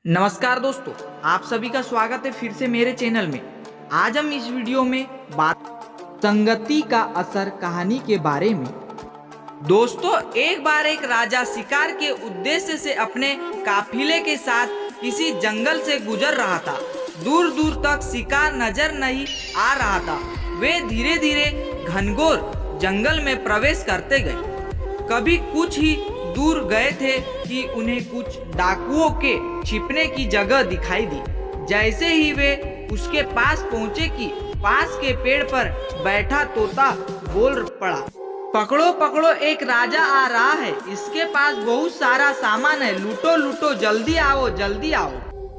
नमस्कार दोस्तों, आप सभी का स्वागत है फिर से मेरे चैनल में। आज हम इस वीडियो में बात संगति का असर कहानी के बारे में। दोस्तों, एक बार एक राजा शिकार के उद्देश्य से अपने काफिले के साथ किसी जंगल से गुजर रहा था। दूर दूर तक शिकार नजर नहीं आ रहा था। वे धीरे धीरे घनघोर जंगल में प्रवेश करते गए। कभी कुछ ही दूर गए थे कि उन्हें कुछ डाकुओं के छिपने की जगह दिखाई दी। जैसे ही वे उसके पास पहुंचे कि पास के पेड़ पर बैठा तोता बोल पड़ा, पकड़ो पकड़ो, एक राजा आ रहा है। इसके पास बहुत सारा सामान है, लूटो लूटो, जल्दी आओ जल्दी आओ।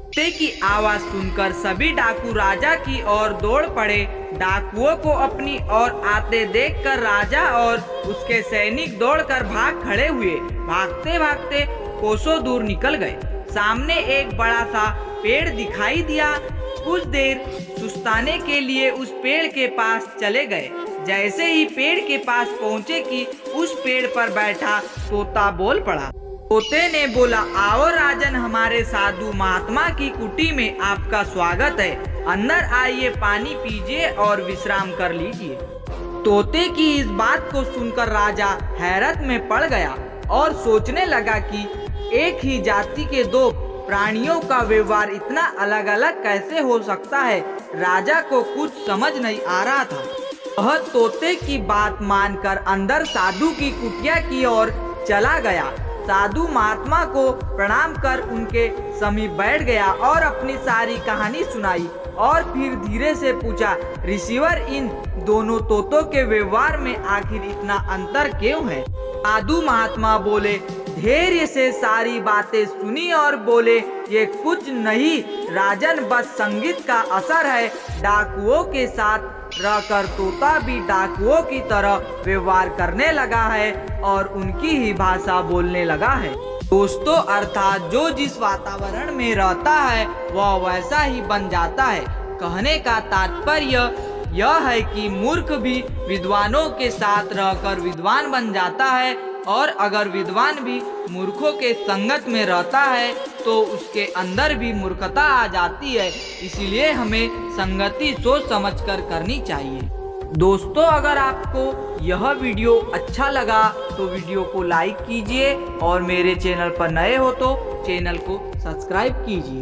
तोते की आवाज सुनकर सभी डाकू राजा की ओर दौड़ पड़े। डाकुओं को अपनी ओर आते देखकर राजा और उसके सैनिक दौड़कर भाग खड़े हुए। भागते भागते कोसों दूर निकल गए। सामने एक बड़ा सा पेड़ दिखाई दिया। कुछ देर सुस्ताने के लिए उस पेड़ के पास चले गए। जैसे ही पेड़ के पास पहुँचे कि उस पेड़ पर बैठा तोता बोल पड़ा। तोते ने बोला, आओ राजन, हमारे साधु महात्मा की कुटी में आपका स्वागत है। अंदर आइए, पानी पीजिए और विश्राम कर लीजिए। तोते की इस बात को सुनकर राजा हैरत में पड़ गया और सोचने लगा कि एक ही जाति के दो प्राणियों का व्यवहार इतना अलग अलग कैसे हो सकता है। राजा को कुछ समझ नहीं आ रहा था। वह तोते की बात मानकर अंदर साधु की कुटिया की ओर चला गया। साधु महात्मा को प्रणाम कर उनके समीप बैठ गया और अपनी सारी कहानी सुनाई और फिर धीरे से पूछा, ऋषिवर, इन दोनों तोतों के व्यवहार में आखिर इतना अंतर क्यों है? साधु महात्मा बोले, धैर्य से सारी बातें सुनी और बोले, ये कुछ नहीं राजन, बस संगीत का असर है। डाकुओं के साथ रहकर तोता भी डाकुओं की तरह व्यवहार करने लगा है और उनकी ही भाषा बोलने लगा है। दोस्तों, अर्थात जो जिस वातावरण में रहता है वह वैसा ही बन जाता है। कहने का तात्पर्य यह है कि मूर्ख भी विद्वानों के साथ रहकर विद्वान बन जाता है और अगर विद्वान भी मूर्खों के संगत में रहता है तो उसके अंदर भी मूर्खता आ जाती है। इसीलिए हमें संगति सोच समझकर करनी चाहिए। दोस्तों, अगर आपको यह वीडियो अच्छा लगा तो वीडियो को लाइक कीजिए और मेरे चैनल पर नए हो तो चैनल को सब्सक्राइब कीजिए।